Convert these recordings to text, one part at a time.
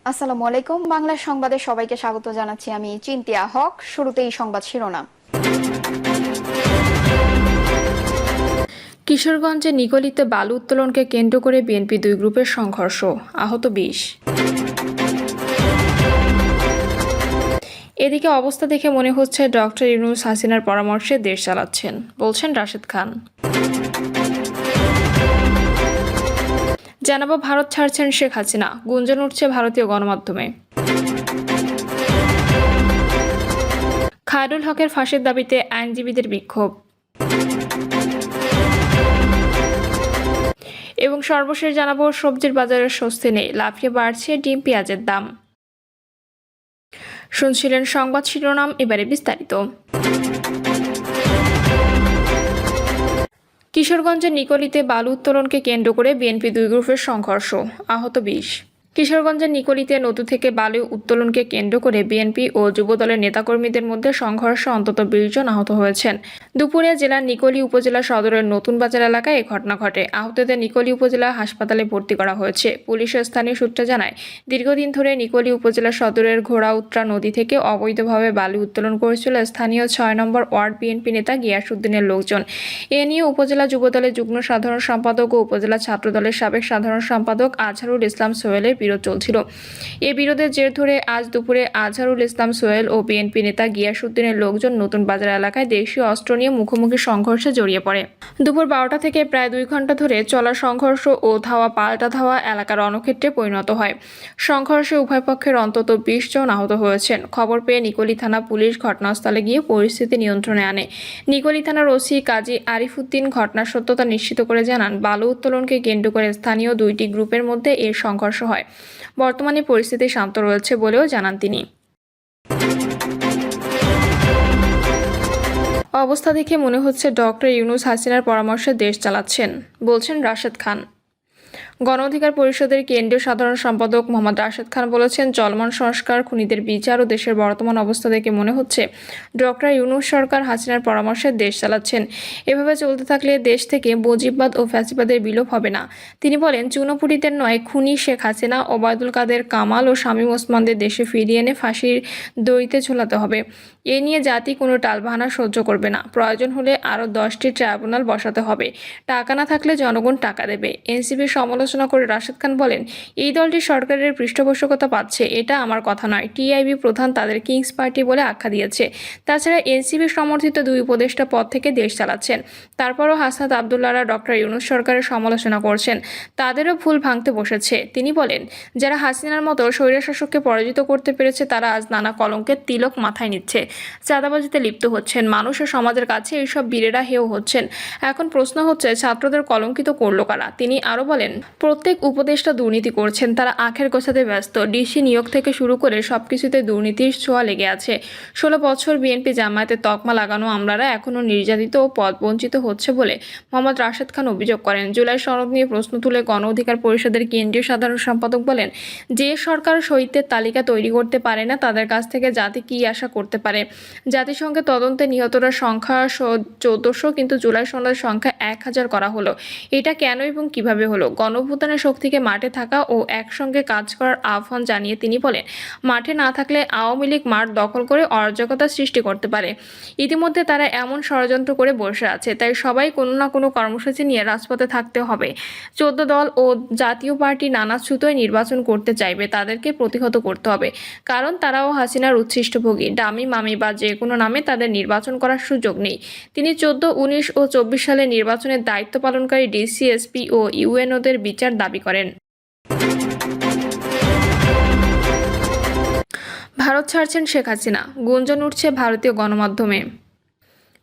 আসসালামু আলাইকুম। বাংলা সংবাদে সবাইকে স্বাগত জানাচ্ছি। আমি চিন্তিয়া হক। শুরুতেই সংবাদ শিরোনাম। কিশোরগঞ্জে নিগলিতে বালু উত্তোলনকে কেন্দ্র করে বিএনপি দুই গ্রুপের সংঘর্ষ, আহত ২০। এদিকে অবস্থা দেখে মনে হচ্ছে ডক্টর ইউনূস হাসিনার পরামর্শে দেশ চালাচ্ছেন, বলছেন রাশেদ খান। জানাবো ভারত ছাড়ছেন শেখ হাসিনা, গুঞ্জন উঠছে ভারতীয় গণমাধ্যমে। খায়রুল হকের ফাঁসির দাবিতে আইনজীবীদের বিক্ষোভ। এবং সর্বশেষ জানাবো সবজির বাজারে স্বস্তি নেই, লাফিয়ে বাড়ছে ডিম পেঁয়াজের দাম। শুনছিলেন সংবাদ শিরোনাম, এবারে বিস্তারিত। কিশোরগঞ্জের নিকলিতে বালু উত্তোলনকে কেন্দ্র করে বিএনপি দুই গ্রুপের সংঘর্ষ, আহত ২০। কিশোরগঞ্জের নিকলিতে নদী থেকে বালু উত্তোলনকে কেন্দ্র করে বিএনপি ও যুবদলের নেতাকর্মীদের মধ্যে সংঘর্ষে অন্তত ২০ জন আহত হয়েছেন। দুপুরে জেলার নিকলি উপজেলা সদরের নতুন বাজার এলাকায় এ ঘটনা ঘটে। আহতদের নিকলি উপজেলা হাসপাতালে ভর্তি করা হয়েছে। পুলিশের স্থানীয় সূত্রে জানায়, দীর্ঘদিন ধরে নিকলি উপজেলা সদরের ঘোড়াউত্রা নদী থেকে অবৈধভাবে বালু উত্তোলন করেছিল স্থানীয় ৬ নম্বর ওয়ার্ড বিএনপি নেতা গিয়াসউদ্দিনের লোকজন। এ নিয়ে উপজেলা যুবদলের যুগ্ম সাধারণ সম্পাদক ও উপজেলা ছাত্রদলের সাবেক সাধারণ সম্পাদক আজহারুল ইসলাম সোহেলের বিরোধ চলছিল। এ বিরোধের জের ধরে আজ দুপুরে আজহারুল ইসলাম সোহেল ও বিএনপি নেতা গিয়াসউদ্দিনের লোকজন নতুন বাজার এলাকায় দেশীয় অস্ত্র নিয়ে মুখোমুখি সংঘর্ষে জড়িয়ে পড়ে। দুপুর ১২টা থেকে প্রায় ২ ঘন্টা ধরে চলা সংঘর্ষ ও ধাওয়া পাল্টা ধাওয়া এলাকার রণক্ষেত্রে পরিণত হয়। সংঘর্ষে উভয় পক্ষের অন্তত ২০ জন আহত হয়েছেন। খবর পেয়ে নিকলি থানা পুলিশ ঘটনাস্থলে গিয়ে পরিস্থিতি নিয়ন্ত্রণে আনে। নিকলি থানার ওসি কাজী আরিফউদ্দিন ঘটনার সত্যতা নিশ্চিত করে জানান, বালু উত্তোলনকে কেন্দ্র করে স্থানীয় দুইটি গ্রুপের মধ্যে এর সংঘর্ষ হয়। বর্তমানে পরিস্থিতি শান্ত রয়েছে বলেও জানান তিনি। অবস্থা দেখে মনে হচ্ছে ডক্টর ইউনূস হাসিনার পরামর্শে দেশ চালাচ্ছেন, বলছেন রাশেদ খান। গণ অধিকার পরিষদের কেন্দ্রীয় সাধারণ সম্পাদক মোহাম্মদ রাশেদ খান বলেছেন, চলমান সংস্কার, খুনিদের বিচার ও দেশের বর্তমান অবস্থা দেখে মনে হচ্ছে ডক্টর ইউনূস সরকার হাসিনার পরামর্শে দেশ চালাচ্ছেন। এভাবে চলতে থাকলে দেশ থেকে মুজিববাদ ও ফ্যাসিবাদের বিলোপ হবে না। তিনি বলেন, চুনোপুটিদের নয়, খুনি শেখ হাসিনা, ওবায়দুল কাদের, কামাল ও শামীম ওসমানদের দেশে ফিরিয়ে এনে ফাঁসির দড়িতে ঝোলাতে হবে। এ নিয়ে জাতি কোনো টালবাহানা সহ্য করবে না। প্রয়োজন হলে আরও 10টি ট্রাইব্যুনাল বসাতে হবে। টাকা না থাকলে জনগণ টাকা দেবে। এনসিপির সমালোচনা করে রাশেদ খান বলেন, এই দলটি সরকারের পৃষ্ঠপোষকতা পাচ্ছে, এটা আমার কথা নয়। টিআইবি প্রধান তাদের কিংস পার্টি বলে আখ্যা দিয়েছে। তাছাড়া এনসিপি সমর্থিত দুই উপদেষ্টা পদ থেকে দেশ চালাচ্ছেন। তারপরও হাসনাত আবদুল্লাহরা ডক্টর ইউনূস সরকারের সমালোচনা করছেন। তাদেরও ভুল ভাঙতে বসেছে। তিনি বলেন, যারা হাসিনার মতো স্বৈরশাসককে পরাজিত করতে পেরেছে তারা আজ নানা কলঙ্কের তিলক মাথায় নিচ্ছে, চাঁদাবাজিতে লিপ্ত হচ্ছেন। মানুষ ও সমাজের কাছে এইসব বীরেরা হেয় হচ্ছেন। এখন প্রশ্ন হচ্ছে, ছাত্রদের কলঙ্কিত করলো কারা? তিনি আরও বলেন, প্রত্যেক উপদেষ্টা দুর্নীতি করছেন, তারা আখের গোছাতে ব্যস্ত। ডিসি নিয়োগ থেকে শুরু করে সবকিছুতে দুর্নীতির ছোঁয়া লেগে আছে। 16 বছর বিএনপি জামায়াতের তকমা লাগানো আমলারা এখনও নির্যাতিত ও পদ বঞ্চিত হচ্ছে বলে মোহাম্মদ রাশেদ খান অভিযোগ করেন। জুলাই সনদ নিয়ে প্রশ্ন তুলে গণ অধিকার পরিষদের কেন্দ্রীয় সাধারণ সম্পাদক বলেন, যে সরকার শহীদদের তালিকা তৈরি করতে পারে না তাদের কাছ থেকে জাতি কী আশা করতে পারে? জাতিসংঘের তদন্তে নিহতরা সংখ্যা 1400, কিন্তু জুলাই সনদের সংখ্যা 1000 করা হলো। এটা কেন এবং কিভাবে হলো? গণঅভ্যুত্থানের শক্তিকে মাঠে থাকা ও একসঙ্গে কাজ করার আহ্বান জানিয়ে তিনি বলেন, মাঠে না থাকলে আওয়ামী লীগ মাঠ দখল করে অরাজকতা সৃষ্টি করতে পারে। ইতিমধ্যে তারা এমন ষড়যন্ত্র করে বসে আছে। তাই সবাই কোনো না কোনো কর্মসূচি নিয়ে রাজপথে থাকতে হবে। 14 দল ও জাতীয় পার্টি নানা ছুতোয় নির্বাচন করতে চাইবে, তাদেরকে প্রতিহত করতে হবে। কারণ তারাও হাসিনার উচ্ছিষ্টভোগী। ডামি, মামি বা যে কোনো নামে তাদের নির্বাচন করার সুযোগ নেই। তিনি 14, 19 ও 24 সালে নির্বাচনের দায়িত্ব পালনকারী ডিসি, এসপি ও ইউএনওদের বিচার দাবি করেন। ভারত ছাড়ছেন শেখ হাসিনা, গুঞ্জন উঠছে ভারতীয় গণমাধ্যমে।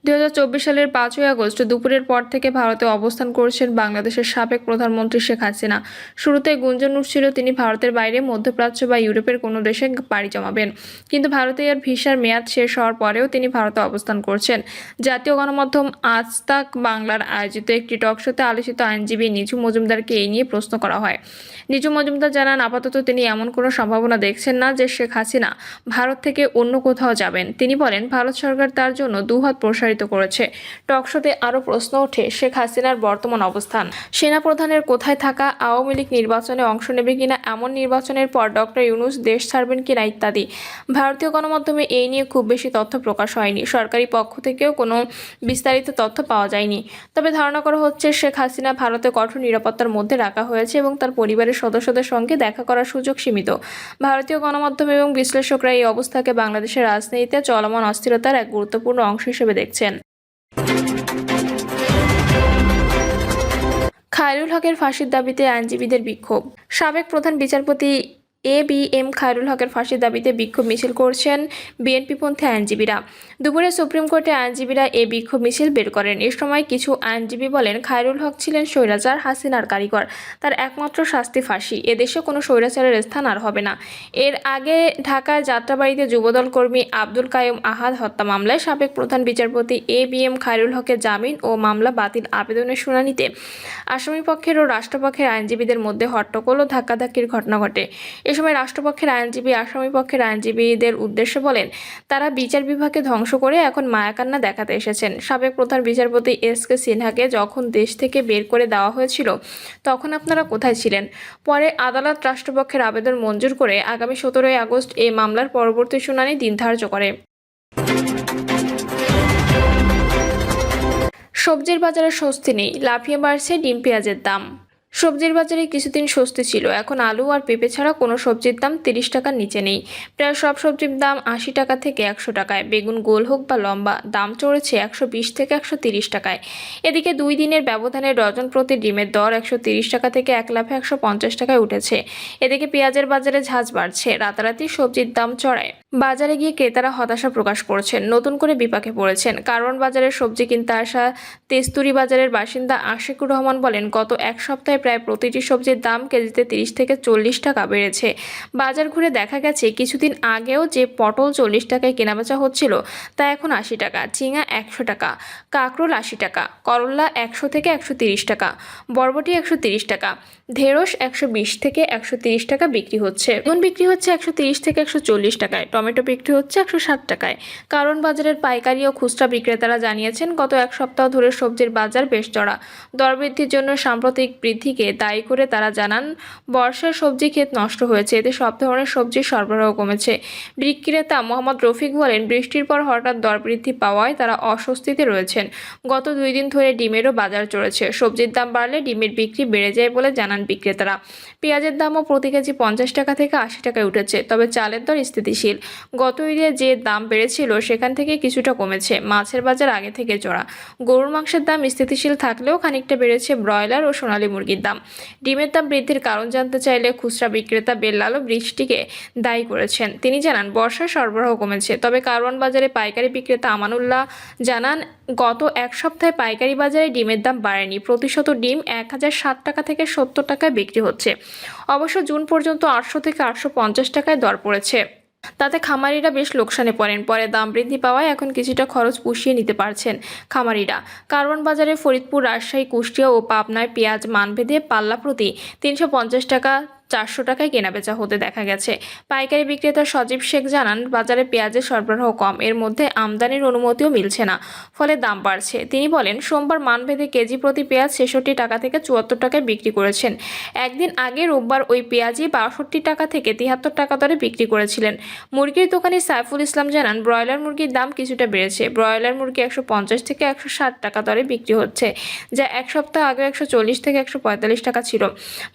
2024 সালের 5ই আগস্ট দুপুরের পর থেকে ভারতে অবস্থান করছেন বাংলাদেশের সাবেক প্রধানমন্ত্রী শেখ হাসিনা। শুরুতে গুঞ্জন উঠছিল তিনি ভারতের বাইরে মধ্যপ্রাচ্য বা ইউরোপের কোনো দেশে পাড়ি জমাবেন। কিন্তু ভারতে এর ভিসার মেয়াদ শেষ হওয়ার পরেও তিনি ভারতে অবস্থান করছেন। জাতীয় গণমাধ্যম আজ তাক বাংলার আয়োজিত একটি টকশোতে আলোচিত আইনজীবী নিঝু মজুমদারকে এই নিয়ে প্রশ্ন করা হয়। নিঝু মজুমদার জানান, আপাতত তিনি এমন কোনো সম্ভাবনা দেখছেন না যে শেখ হাসিনা ভারত থেকে অন্য কোথাও যাবেন। তিনি বলেন, ভারত সরকার তার জন্য দুহাত প্রসারিত প্রসারিত করেছে। টকশোতে আরও প্রশ্ন ওঠে শেখ হাসিনার বর্তমান অবস্থান, সেনাপ্রধানের কোথায় থাকা, আওয়ামী লীগ নির্বাচনে অংশ নেবে কিনা, এমন নির্বাচনের পর ডক্টর ইউনূস দেশ ছাড়বেন কিনা ইত্যাদি। ভারতীয় গণমাধ্যমে এই নিয়ে খুব বেশি তথ্য প্রকাশ হয়নি, সরকারি পক্ষ থেকেও কোনো বিস্তারিত তথ্য পাওয়া যায়নি। তবে ধারণা করা হচ্ছে শেখ হাসিনা ভারতে কঠোর নিরাপত্তার মধ্যে রাখা হয়েছে এবং তার পরিবারের সদস্যদের সঙ্গে দেখা করার সুযোগ সীমিত। ভারতীয় গণমাধ্যম এবং বিশ্লেষকরা এই অবস্থাকে বাংলাদেশের রাজনীতিতে চলমান অস্থিরতার এক গুরুত্বপূর্ণ অংশ হিসেবে দেখছেন। খায়রুল হকের ফাঁসির দাবিতে আইনজীবীদের বিক্ষোভ। সাবেক প্রধান বিচারপতি এ.বি.এম. খায়রুল হকের ফাঁসির দাবিতে বিক্ষোভ মিছিল করছেন বিএনপিপন্থী আইনজীবীরা। দুপুরে সুপ্রিম কোর্টে আইনজীবীরা এই বিক্ষোভ মিছিল বের করেন। এ সময় কিছু আইনজীবী বলেন, খায়রুল হক ছিলেন স্বৈরাচার হাসিনার কারিগর, তার একমাত্র শাস্তি ফাঁসি। এদেশে কোনো স্বৈরাচারের স্থান আর হবে না। এর আগে ঢাকায় যাত্রাবাড়িতে যুবদল কর্মী আব্দুল কাইয়ুম আহাদ হত্যা মামলায় সাবেক প্রধান বিচারপতি এ.বি.এম. খায়রুল হকের জামিন ও মামলা বাতিল আবেদনের শুনানিতে আসামিপক্ষের ও রাষ্ট্রপক্ষের আইনজীবীদের মধ্যে হট্টগোল ও ধাক্কাধাক্কির ঘটনা ঘটে। এ সময় রাষ্ট্রপক্ষের আইনজীবী আসামিপক্ষের আইনজীবীদের উদ্দেশ্যে বলেন, তারা বিচার বিভাগকে ধ্বংস করে এখন মায়াকান্না দেখাতে এসেছেন। সাবেক প্রধান বিচারপতি এস.কে সিনহাকে যখন দেশ থেকে বের করে দেওয়া হয়েছিল তখন আপনারা কোথায় ছিলেন? পরে আদালত রাষ্ট্রপক্ষের আবেদন মঞ্জুর করে আগামী 17 আগস্ট এই মামলার পরবর্তী শুনানি দিন ধার্য করে। সবজির বাজারে স্বস্তি নেই, লাফিয়ে বাড়ছে ডিম পেঁয়াজের দাম। সবজির বাজারে কিছুদিন স্বস্তি ছিল, এখন আলু আর পেঁপে ছাড়া কোনো সবজির দাম 30 টাকার নিচে নেই। প্রায় সব সবজির দাম 80 টাকা থেকে 100 টাকায়। বেগুন গোল হোক বা লম্বা, দাম চড়েছে 120 থেকে 130 টাকায়। এদিকে 2 দিনের ব্যবধানে ডজন প্রতি ডিমের দর 130 টাকা থেকে 1,150 টাকায় উঠেছে। এদিকে পেঁয়াজের বাজারে ঝাঁজ বাড়ছে, রাতারাতি সবজির দাম চড়ায় বাজারে গিয়ে ক্রেতারা হতাশা প্রকাশ করছেন, নতুন করে বিপাকে পড়েছেন। কারণ বাজারের সবজি কিনতে আসা তেস্তুরি বাজারের বাসিন্দা আশিকুর রহমান বলেন, গত এক সপ্তাহে প্রায় প্রতিটি সবজির দাম কেজিতে 30 থেকে 40 টাকা বেড়েছে। বাজার ঘুরে দেখা গেছে কিছুদিন আগেও যে পটল 40 টাকায় কেনাবেচা হচ্ছিল তা এখন 80 টাকা, ঝিঙা 100 টাকা, কাঁকরোল 80 টাকা, করল্লা 100 থেকে 130 টাকা, বরবটি 130 টাকা, ঢেঁড়স 120 থেকে 130 টাকা বিক্রি হচ্ছে। বেগুন বিক্রি হচ্ছে 130 থেকে 140 টাকায়, টমেটো বিক্রি হচ্ছে 160 টাকায়। কারণ বাজারের পাইকারি ও খুচরা বিক্রেতারা জানিয়েছেন, গত এক সপ্তাহ ধরে সবজির বাজার বেশ চড়া। দরবৃদ্ধির জন্য সাম্প্রতিক বৃদ্ধিকে দায়ী করে তারা জানান, বর্ষার সবজি ক্ষেত নষ্ট হয়েছে, এতে সব ধরনের সবজির সরবরাহ কমেছে। বিক্রেতা মোহাম্মদ রফিক বলেন, বৃষ্টির পর হঠাৎ দর বৃদ্ধি পাওয়ায় তারা অস্বস্তিতে রয়েছেন। গত 2 দিন ধরে ডিমেরও বাজার চড়েছে। সবজির দাম বাড়লে ডিমের বিক্রি বেড়ে যায় বলে জানান বিক্রেতারা। পেঁয়াজের দামও প্রতি কেজি 50 টাকা থেকে 80 টাকায় উঠেছে, তবে চালের দর স্থিতিশীল। গত ঈদে যে দাম বেড়েছিল সেখান থেকে কিছুটা কমেছে। মাছের বাজার আগে থেকে চড়া। গরুর মাংসের দাম স্থিতিশীল থাকলেও খানিকটা বেড়েছে ব্রয়লার ও সোনালী মুরগির দাম। ডিমের দাম বৃদ্ধির কারণ জানতে চাইলে খুচরা বিক্রেতা বেল্লালও বৃষ্টিকে দায়ী করেছেন। তিনি জানান, বর্ষায় সরবরাহ কমেছে। তবে কারওয়ান বাজারে পাইকারি বিক্রেতা আমানুল্লাহ জানান, গত এক সপ্তাহে পাইকারি বাজারে ডিমের দাম বাড়েনি। প্রতিশত ডিম 1060 টাকা থেকে 70 টাকায় বিক্রি হচ্ছে। অবশ্য জুন পর্যন্ত 800 থেকে 850 টাকায় দর পড়েছে। তাতে খামারিরা বেশ লোকসানে পড়েন। পরে দাম বৃদ্ধি পাওয়ায় এখন কিছুটা খরচ পুষিয়ে নিতে পারছেন খামারিরা। কারওয়ান বাজারে ফরিদপুর, রাজশাহী, কুষ্টিয়া ও পাবনায় পেঁয়াজ মানভেদে পাল্লা প্রতি 350 টাকা 400 টাকায় কেনাবেচা হতে দেখা গেছে। পাইকারি বিক্রেতা সজীব শেখ জানান, বাজারে পেঁয়াজের সরবরাহ কম, এর মধ্যে আমদানির অনুমতিও মিলছে না, ফলে দাম বাড়ছে। তিনি বলেন, সোমবার মানভেদে কেজি প্রতি পেঁয়াজ 66 টাকা থেকে 74 টাকায় বিক্রি করেছেন। একদিন আগে রোববার ওই পেঁয়াজই 62 টাকা থেকে 73 টাকা দরে বিক্রি করেছিলেন। মুরগির দোকানি সাইফুল ইসলাম জানান, ব্রয়লার মুরগির দাম কিছুটা বেড়েছে। ব্রয়লার মুরগি 150 থেকে 160 টাকা দরে বিক্রি হচ্ছে, যা এক সপ্তাহ আগে 140 থেকে 145 টাকা ছিল।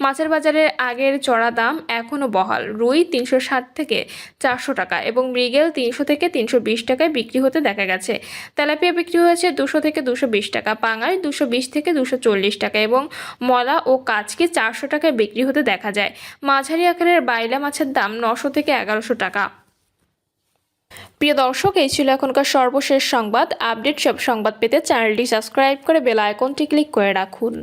মাছের বাজারে আগের চড়া দাম এখনও বহাল। রুই 360 থেকে 400 টাকা এবং মৃগেল 300 থেকে 320 টাকায় বিক্রি হতে দেখা গেছে। তেলাপিয়া বিক্রি হয়েছে 200 থেকে 220 টাকা, পাঙাশ 220 থেকে 240 টাকা এবং মলা ও কাচকি 400 টাকায় বিক্রি হতে দেখা যায়। মাঝারি আকারের বাইলা মাছের দাম 900 থেকে 1100 টাকা। প্রিয় দর্শক, এই ছিল এখনকার সর্বশেষ সংবাদ। আপডেট সব সংবাদ পেতে চ্যানেলটি সাবস্ক্রাইব করে বেল আইকনটি ক্লিক করে রাখুন।